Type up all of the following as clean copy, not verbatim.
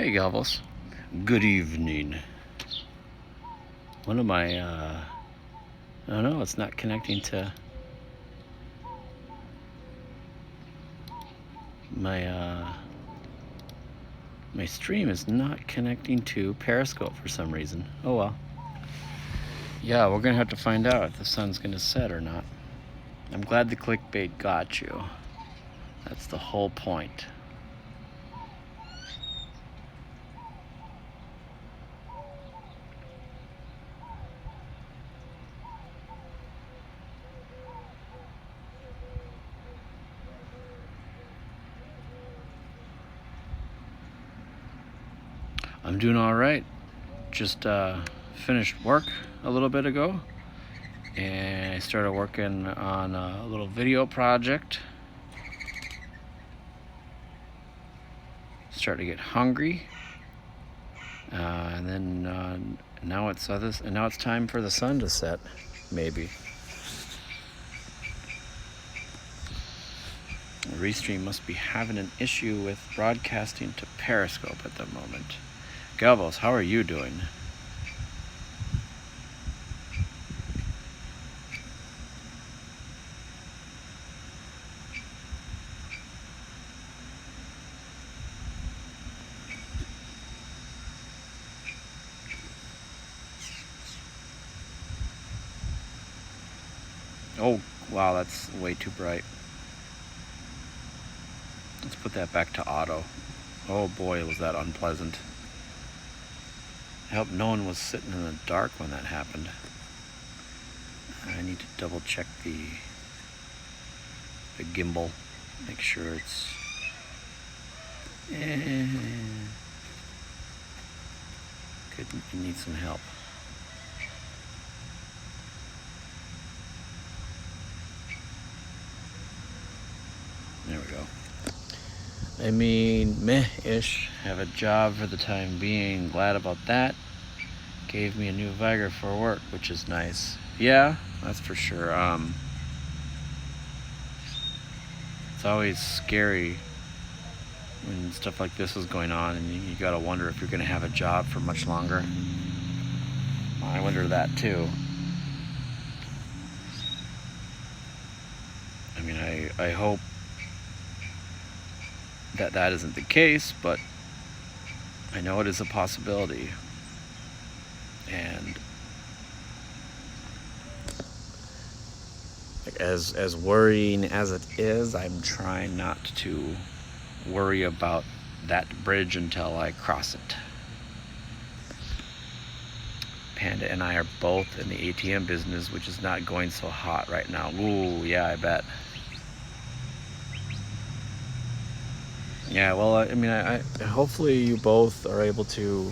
Hey Galvos, good evening. One of my, I don't know, it's not connecting to my stream is not connecting to Periscope for some reason. Oh well. Yeah, we're gonna have to find out if the sun's gonna set or not. I'm glad the clickbait got you. That's the whole point. I'm doing all right. Just finished work a little bit ago, and I started working on a little video project. Starting to get hungry, and then now it's now it's time for the sun to set, maybe. Restream must be having an issue with broadcasting to Periscope at the moment. Galvos, how are you doing? Oh, wow, that's way too bright. Let's put that back to auto. Oh boy, was that unpleasant. I hope no one was sitting in the dark when that happened. I need to double check the gimbal, make sure it's could need some help. There we go. I mean, meh-ish. Have a job for the time being. Glad about that. Gave me a new Viger for work, which is nice. Yeah, that's for sure. It's always scary when stuff like this is going on, and you gotta wonder if you're gonna have a job for much longer. I wonder that too. I mean, I hope that isn't the case, but I know it is a possibility. And as worrying as it is, I'm trying not to worry about that bridge until I cross it. Panda and I are both in the ATM business, which is not going so hot right now. Ooh, yeah, I bet. Yeah, well, I mean, I hopefully you both are able to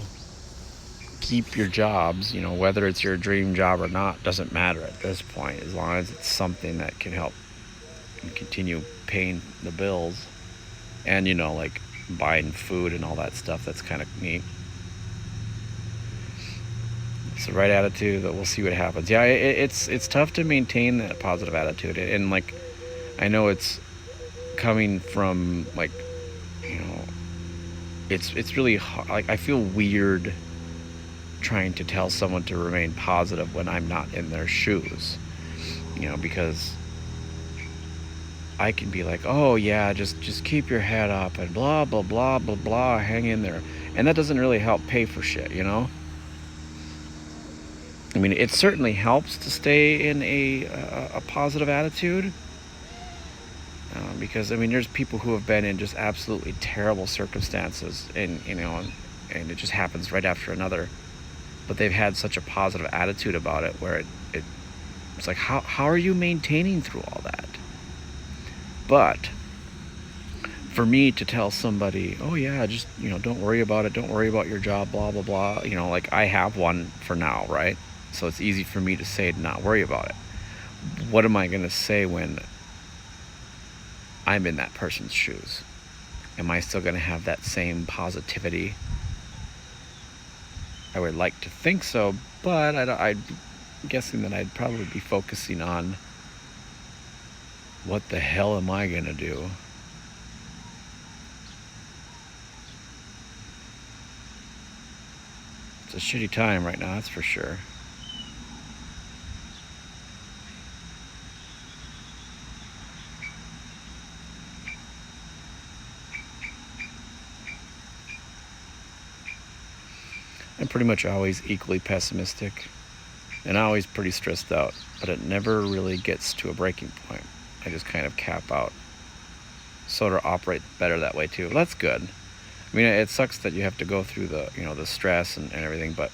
keep your jobs, you know, whether it's your dream job or not, doesn't matter at this point, as long as it's something that can help and continue paying the bills and, you know, like buying food and all that stuff. That's kind of neat. It's the right attitude, but we'll see what happens. Yeah, it's tough to maintain that positive attitude, and like, I know it's coming from, like, you know, it's really hard. Like, I feel weird trying to tell someone to remain positive when I'm not in their shoes, you know, because I can be like, oh yeah, just keep your head up and blah blah blah blah blah, hang in there, and that doesn't really help pay for shit, you know. I mean, it certainly helps to stay in a positive attitude, because I mean, there's people who have been in just absolutely terrible circumstances, and you know, and it just happens right after another, but they've had such a positive attitude about it, where it's like, how are you maintaining through all that? But for me to tell somebody, oh yeah, just, you know, don't worry about it, don't worry about your job, blah blah blah, you know, like, I have one for now, right? So it's easy for me to say to not worry about it. What am I going to say when I'm in that person's shoes? Am I still going to have that same positivity? I would like to think so, but I'm guessing that I'd probably be focusing on, what the hell am I going to do? It's a shitty time right now, that's for sure. I'm pretty much always equally pessimistic and always pretty stressed out, but it never really gets to a breaking point. I just kind of cap out. Sort of operate better that way too. Well, that's good. I mean, it sucks that you have to go through the, the stress and everything, but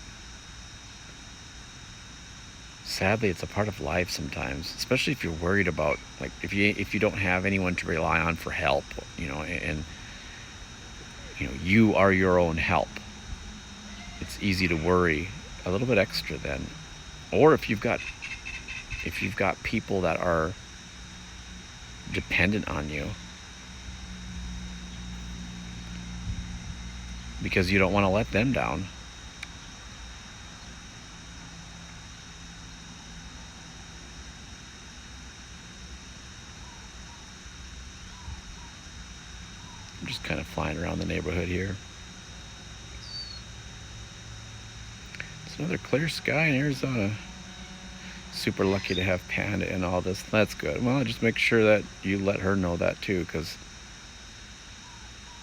sadly, it's a part of life sometimes, especially if you're worried about, like, if you don't have anyone to rely on for help, and you are your own help. It's easy to worry a little bit extra then. Or if you've got people that are dependent on you, because you don't want to let them down. I'm just kind of flying around the neighborhood here. It's another clear sky in Arizona. Super lucky to have Panda in all this. That's good. Well, just make sure that you let her know that too, because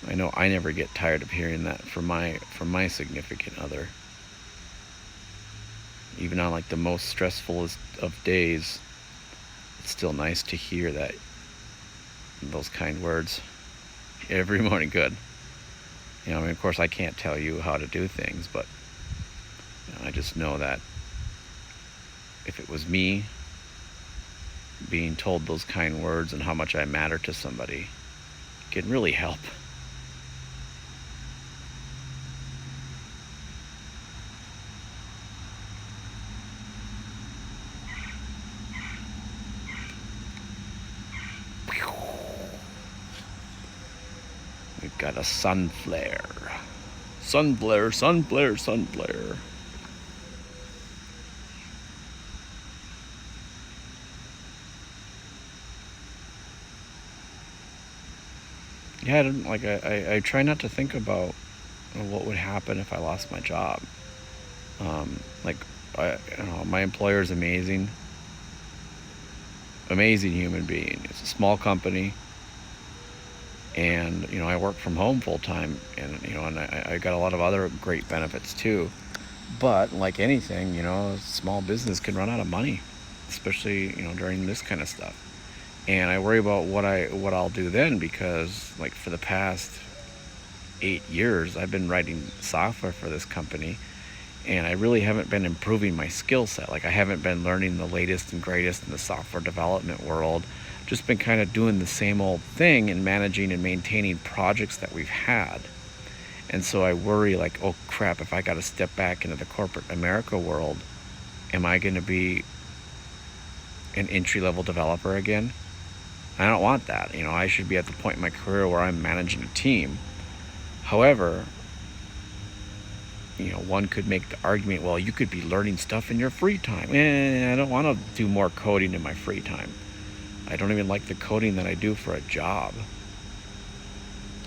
I know I never get tired of hearing that from my significant other. Even on like the most stressful of days, it's still nice to hear those kind words every morning. Good. I mean, of course, I can't tell you how to do things, but I just know that if it was me being told those kind words and how much I matter to somebody, it can really help. We've got a sun flare. Sun flare, sun flare, sun flare. Yeah, I try not to think about what would happen if I lost my job. My employer is amazing human being. It's a small company, and I work from home full time, and I got a lot of other great benefits too. But like anything, small business can run out of money, especially during this kind of stuff. And I worry about what I'll do then, because like for the past 8 years I've been writing software for this company, and I really haven't been improving my skill set. Like I haven't been learning the latest and greatest in the software development world. Just been kind of doing the same old thing and managing and maintaining projects that we've had. And so I worry, like, oh crap, if I got to step back into the corporate America world, am I going to be an entry-level developer again? I don't want that. I should be at the point in my career where I'm managing a team. However, one could make the argument, well, you could be learning stuff in your free time. I don't want to do more coding in my free time. I don't even like the coding that I do for a job.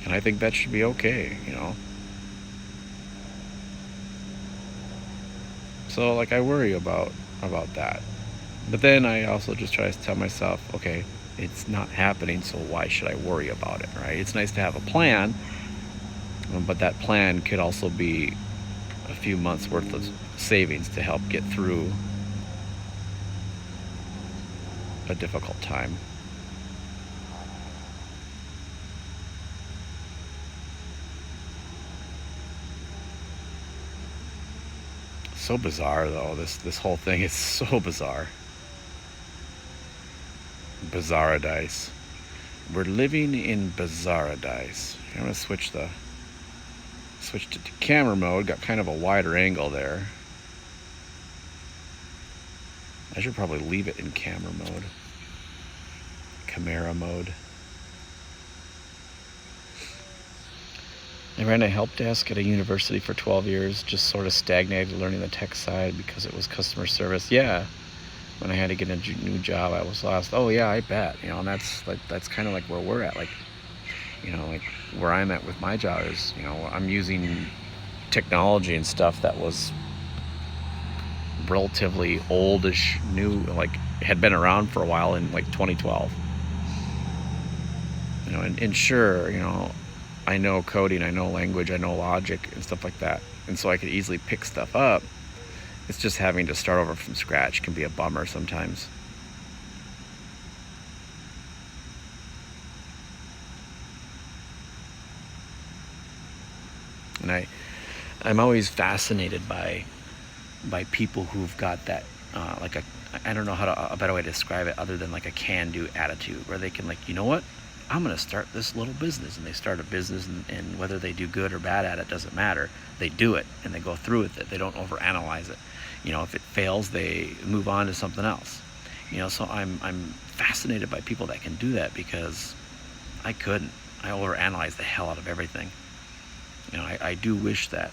And I think that should be okay, So like I worry about that. But then I also just try to tell myself, okay, it's not happening, so why should I worry about it, right? It's nice to have a plan, but that plan could also be a few months worth of savings to help get through a difficult time. So bizarre though, this whole thing is so bizarre. Bizarradise. We're living in Bizarradise. I'm gonna switched it to camera mode. Got kind of a wider angle there. I should probably leave it in camera mode. Camera mode. I ran a help desk at a university for 12 years, just sort of stagnated learning the tech side because it was customer service. Yeah, when I had to get a new job, I was lost. Oh yeah, I bet. And that's kind of like where we're at. Like where I'm at with my job is, I'm using technology and stuff that was relatively oldish, new, like had been around for a while in like 2012. And sure, I know coding, I know language, I know logic and stuff like that, and so I could easily pick stuff up. It's just having to start over from scratch can be a bummer sometimes. And I'm always fascinated by people who've got that like I don't know a better way to describe it other than like a can-do attitude, where they can, like, you know what, I'm going to start this little business, and they start a business, and whether they do good or bad at it doesn't matter. They do it and they go through with it. They don't overanalyze it. If it fails, they move on to something else. So I'm fascinated by people that can do that, because I couldn't. I overanalyze the hell out of everything. I do wish that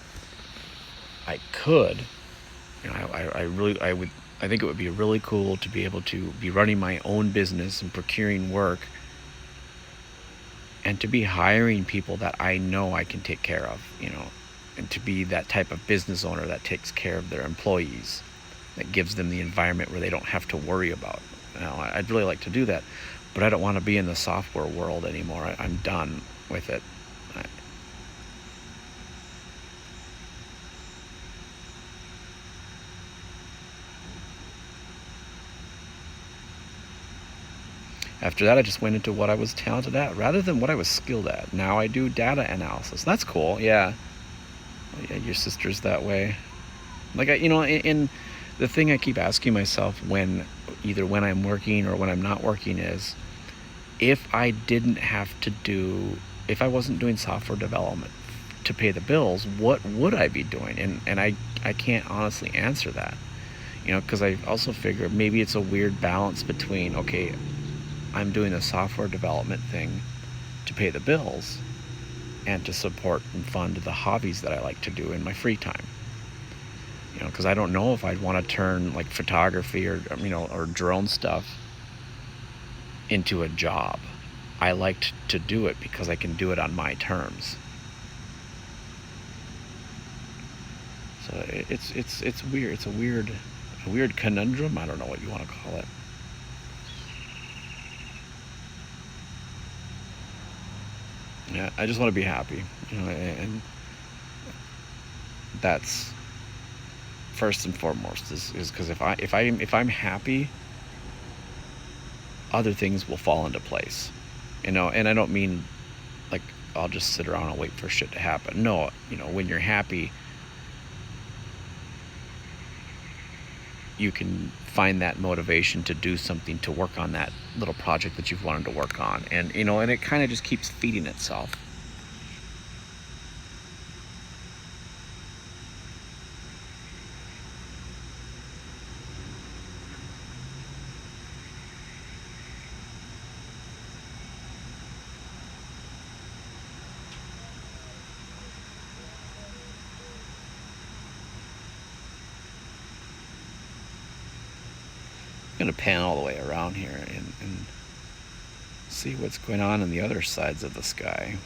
I could. I think it would be really cool to be able to be running my own business and procuring work, and to be hiring people that I know I can take care of, and to be that type of business owner that takes care of their employees, that gives them the environment where they don't have to worry about. I'd really like to do that, but I don't want to be in the software world anymore. I'm done with it. After that, I just went into what I was talented at rather than what I was skilled at. Now I do data analysis. That's cool. Yeah, your sister's that way. Like, in the thing I keep asking myself either when I'm working or when I'm not working is, if I wasn't doing software development to pay the bills, what would I be doing? And I can't honestly answer that, because I also figure maybe it's a weird balance between, okay, I'm doing the software development thing to pay the bills and to support and fund the hobbies that I like to do in my free time. Because I don't know if I'd want to turn like photography or drone stuff into a job. I like to do it because I can do it on my terms. So it's weird. It's a weird conundrum. I don't know what you want to call it. Yeah, I just want to be happy, and that's first and foremost. Is because if I'm happy, other things will fall into place, and I don't mean like I'll just sit around and wait for shit to happen. No, when you're happy, you can find that motivation to do something, to work on that little project that you've wanted to work on, and it kind of just keeps feeding itself. I'm going to pan all the way around here and see what's going on the other sides of the sky.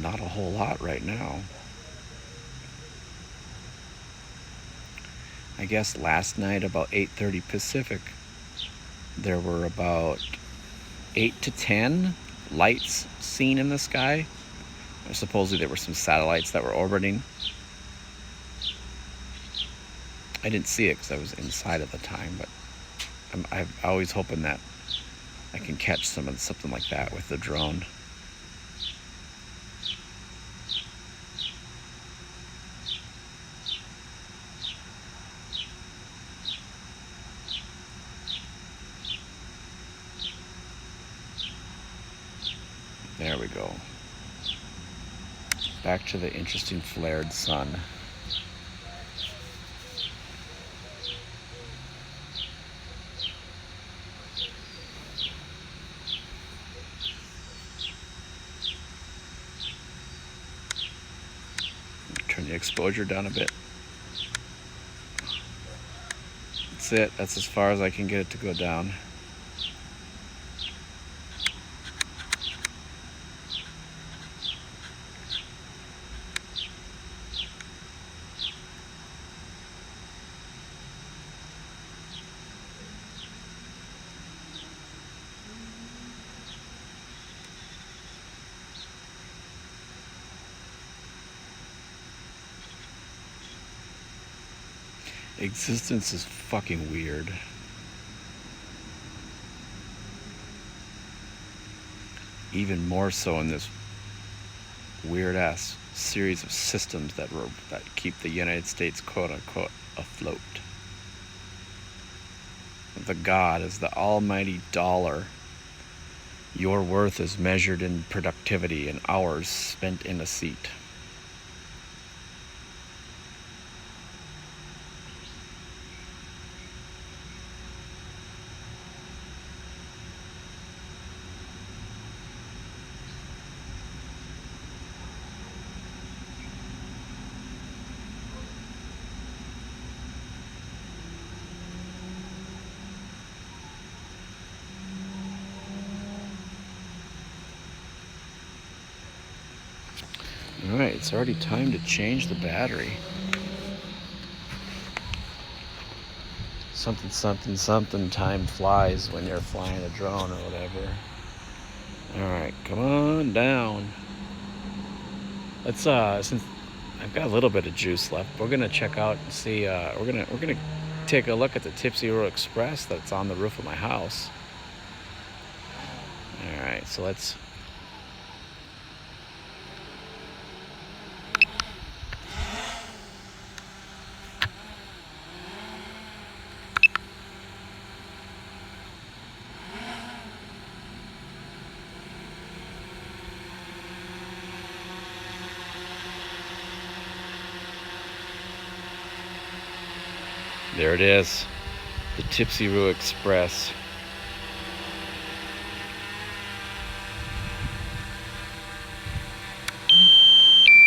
Not a whole lot right now. I guess last night about 8:30 Pacific, there were about 8 to 10 lights seen in the sky. Supposedly there were some satellites that were orbiting. I didn't see it because I was inside at the time, but I'm always hoping that I can catch something like that with the drone. There we go. Back to the interesting flared sun. Turn the exposure down a bit. That's it. That's as far as I can get it to go down. Existence is fucking weird. Even more so in this weird ass series of systems that keep the United States quote unquote afloat. The God is the almighty dollar. Your worth is measured in productivity and hours spent in a seat. Alright, it's already time to change the battery. Something, something, something, time flies when you're flying a drone or whatever. Alright, come on down. Let's, since I've got a little bit of juice left, we're gonna check out and see, we're gonna take a look at the Tipsy Row Express that's on the roof of my house. Alright, so let's... There it is, the Tipsy Row Express.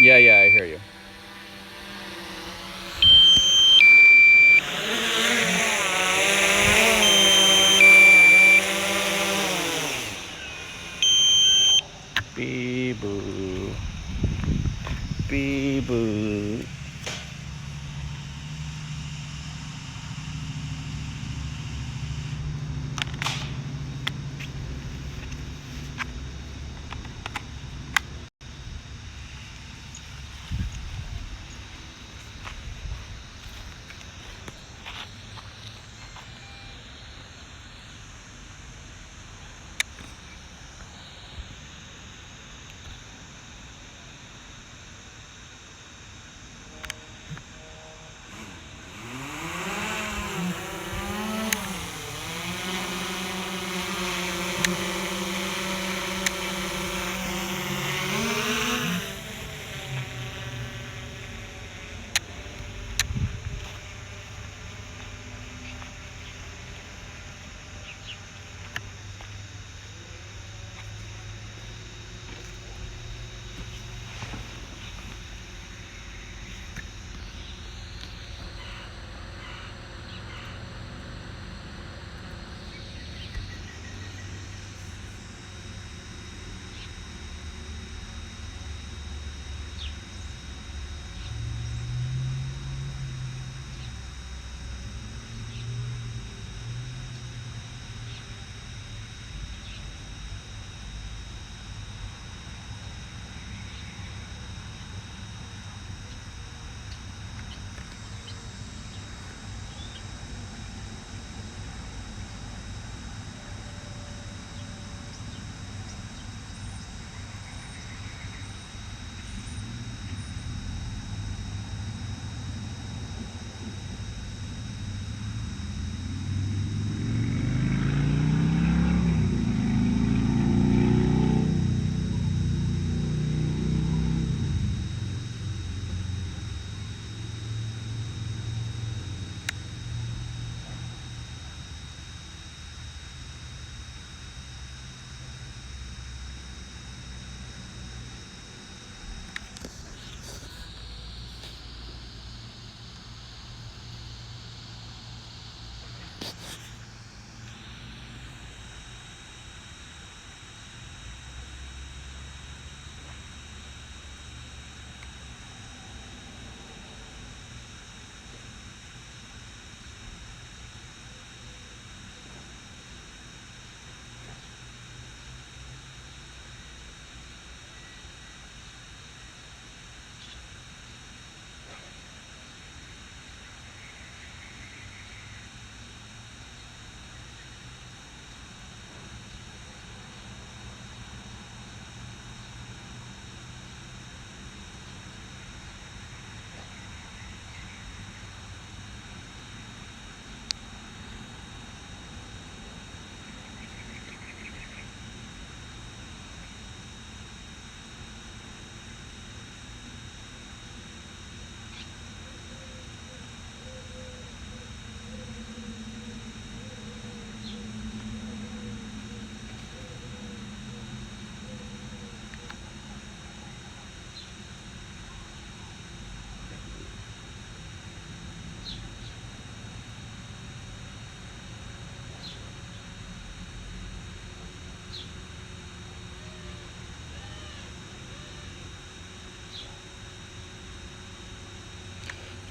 Yeah, I hear you. Bee-boo. Bee-boo.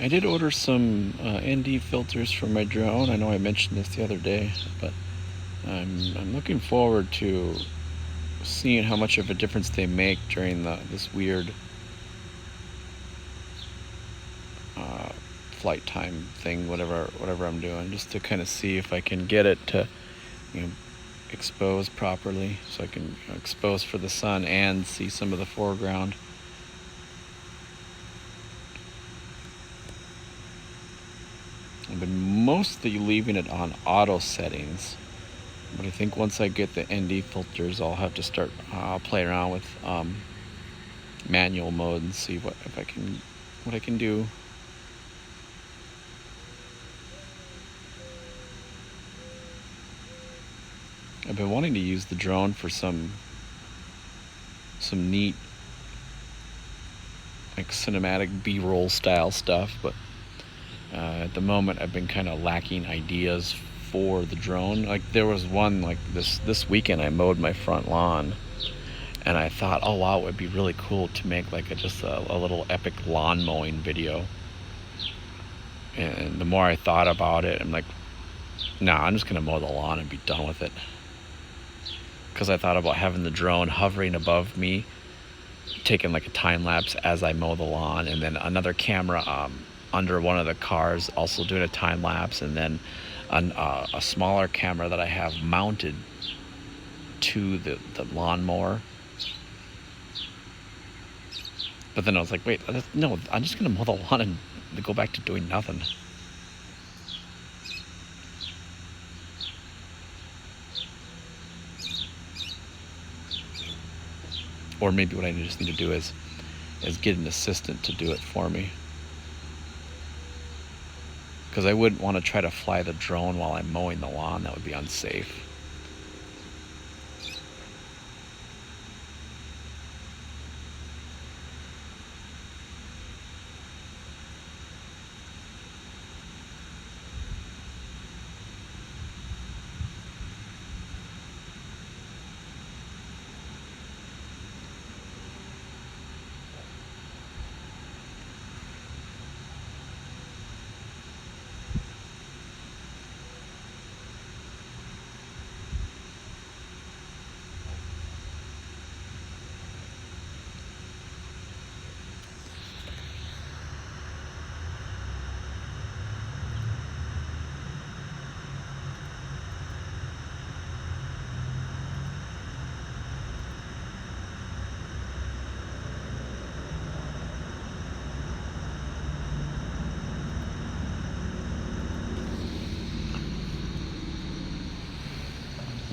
I did order some ND filters for my drone. I know I mentioned this the other day, but I'm looking forward to seeing how much of a difference they make during this weird flight time thing, whatever I'm doing, just to kind of see if I can get it to, you know, expose properly, so I can expose for the sun and see some of the foreground. I've been mostly leaving it on auto settings, but I think once I get the ND filters, I'll have to start. I'll play around with manual mode and see what I can do. I've been wanting to use the drone for some neat, like, cinematic B-roll style stuff, but at the moment I've been kind of lacking ideas for the drone. Like, there was one, like, this weekend I mowed my front lawn, and I thought, oh wow, it would be really cool to make like just a little epic lawn mowing video. And the more I thought about it, I'm like, nah, I'm just gonna mow the lawn and be done with it. Because I thought about having the drone hovering above me, taking like a time lapse as I mow the lawn, and then another camera under one of the cars also doing a time lapse, and then a smaller camera that I have mounted to the lawnmower. But then I was like, wait, no, I'm just gonna mow the lawn and go back to doing nothing. Or maybe what I just need to do is get an assistant to do it for me. Because I wouldn't want to try to fly the drone while I'm mowing the lawn. That would be unsafe.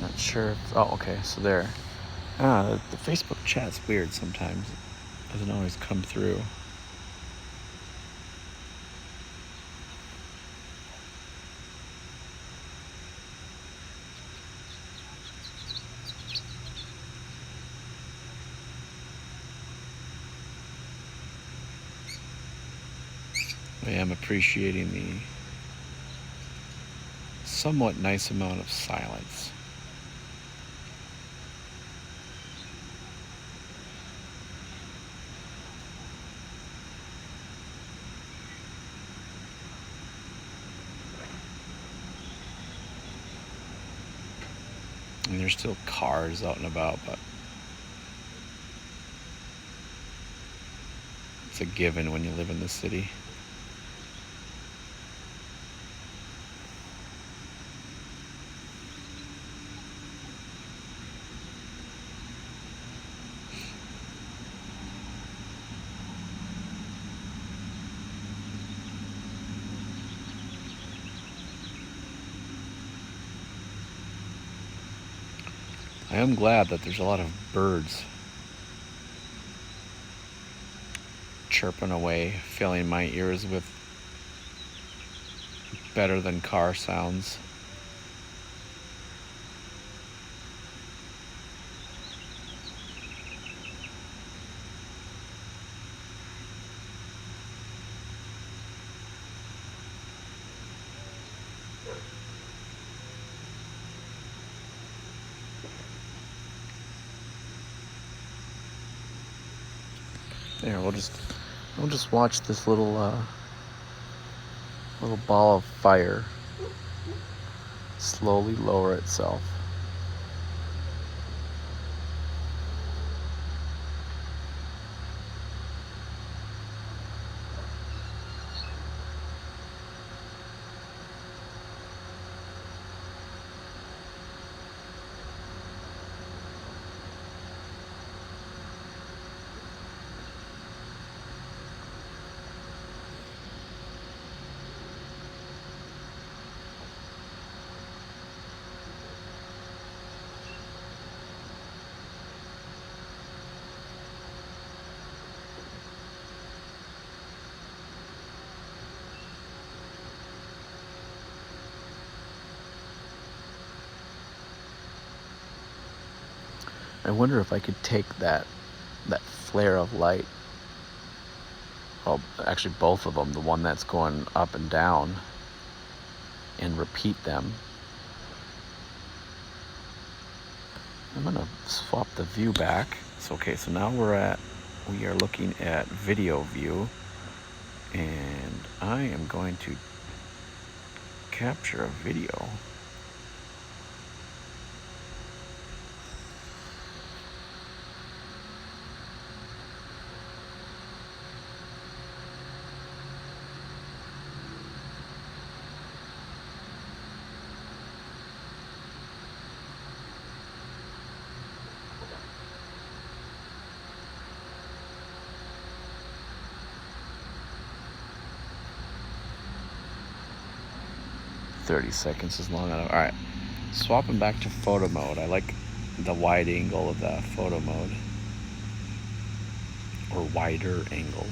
Not sure. Oh, okay. So there. The Facebook chat's weird sometimes. It doesn't always come through. I am appreciating the somewhat nice amount of silence. And there's still cars out and about, but it's a given when you live in the city. I am glad that there's a lot of birds chirping away, filling my ears with better than car sounds. There, we'll just watch this little little ball of fire slowly lower itself. I wonder if I could take that flare of light, well, actually both of them, the one that's going up and down, and repeat them. I'm gonna swap the view back. So okay, so now we are looking at video view, and I am going to capture a video. "30 seconds is long enough." All right, swapping back to photo mode. I like the wide angle of the photo mode, or wider angle.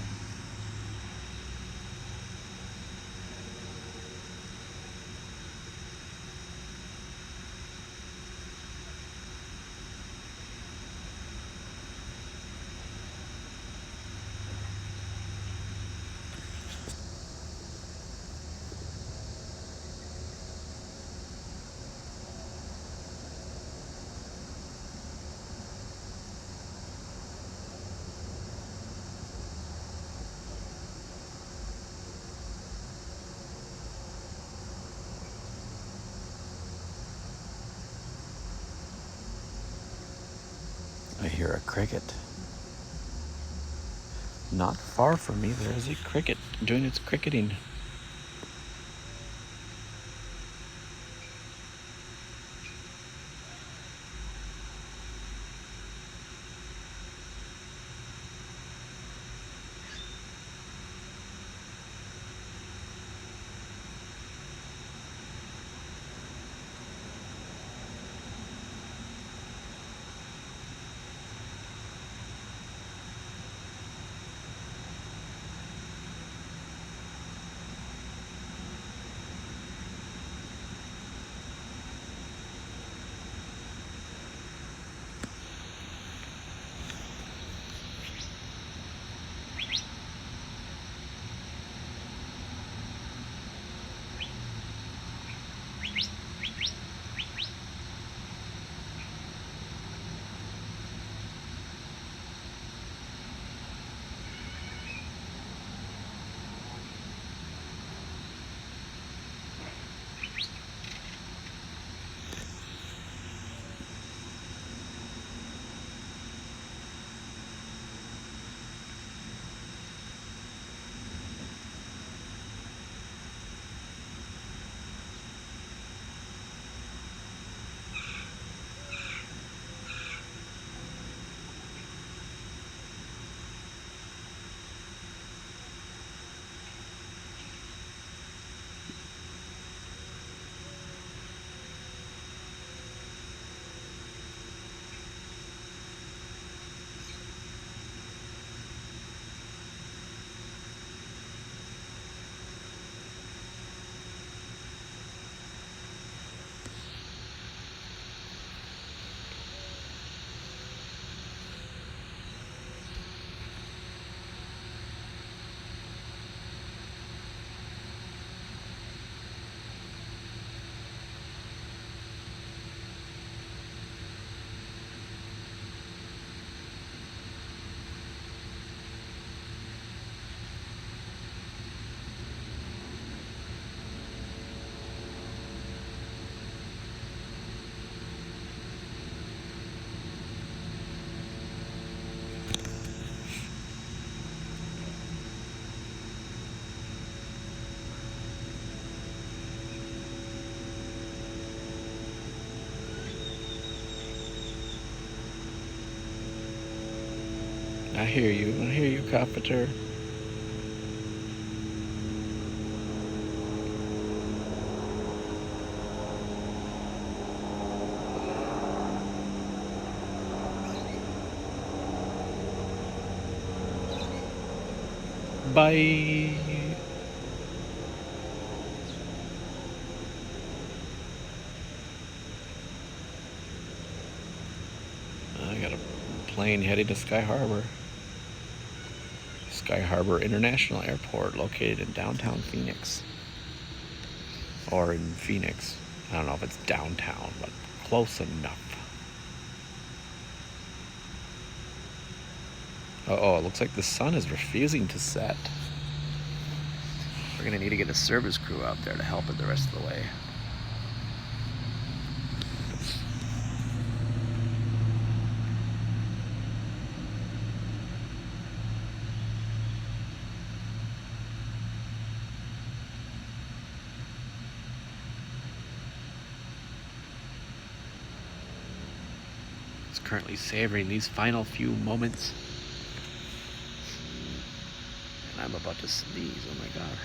I hear a cricket. Not far from me, there is a cricket doing its cricketing. I hear you. I hear you, Carpenter. Bye. I got a plane heading to Sky Harbor. Sky Harbor International Airport, located in downtown Phoenix. Or in Phoenix. I don't know if it's downtown, but close enough. Oh, it looks like the sun is refusing to set. We're gonna need to get a service crew out there to help it the rest of the way. It's currently savoring these final few moments. And I'm about to sneeze, oh my god.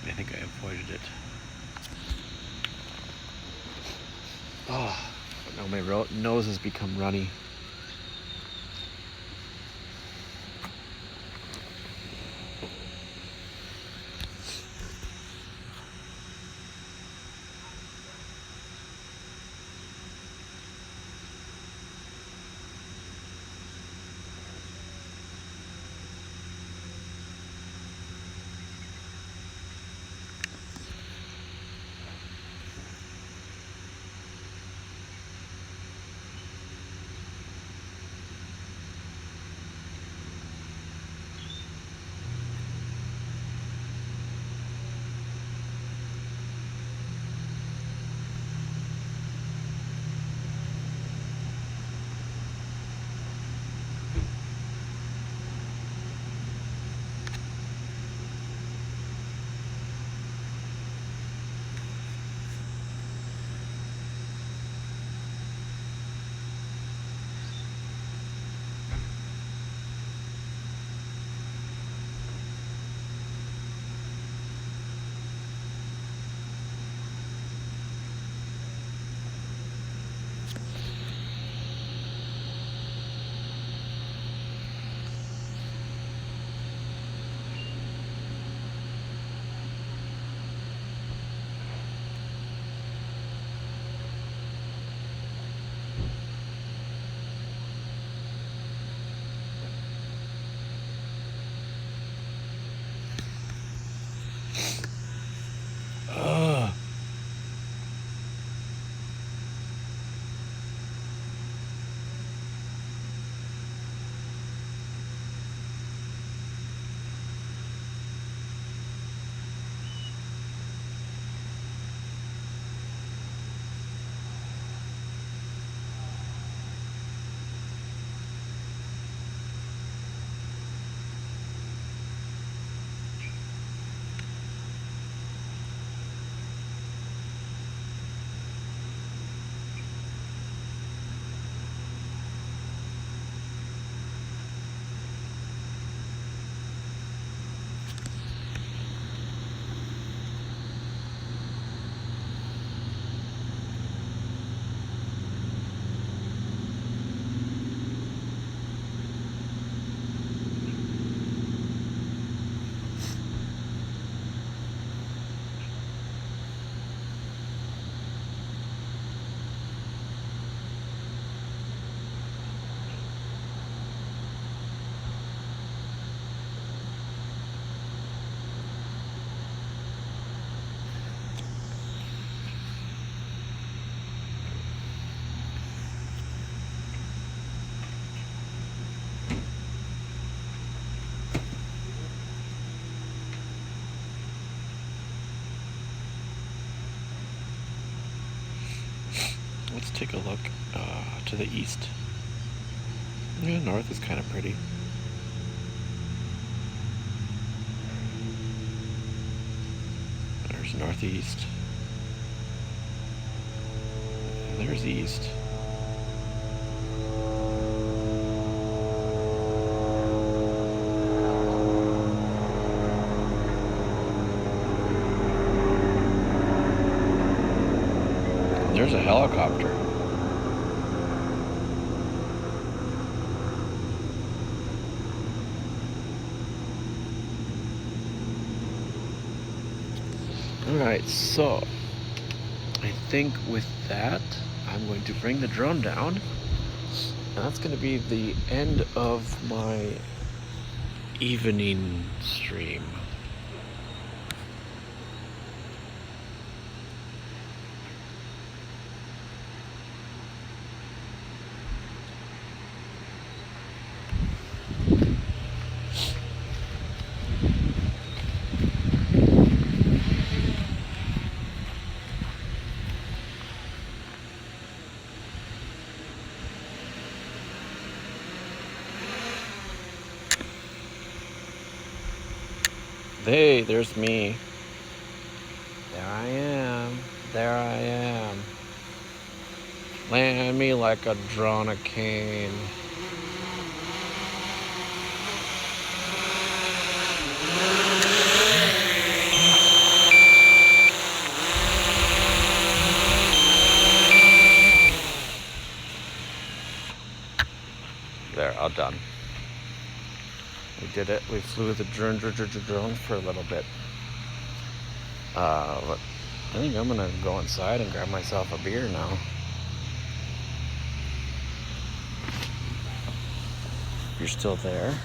I think I avoided it. But now my nose has become runny. Let's take a look to the east. Yeah, north is kind of pretty. There's northeast. There's east. There's a helicopter. Alright, so I think with that, I'm going to bring the drone down. And that's going to be the end of my evening stream. Hey, there's me. There I am. There I am. Land me like a drone a cane. There, all done. We did it. We flew the drone for a little bit. But I think I'm gonna go inside and grab myself a beer now. If you're still there,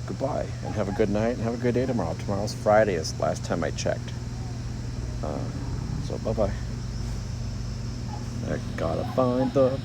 goodbye and have a good night and have a good day tomorrow. Tomorrow's Friday is the last time I checked. So bye-bye. I gotta find the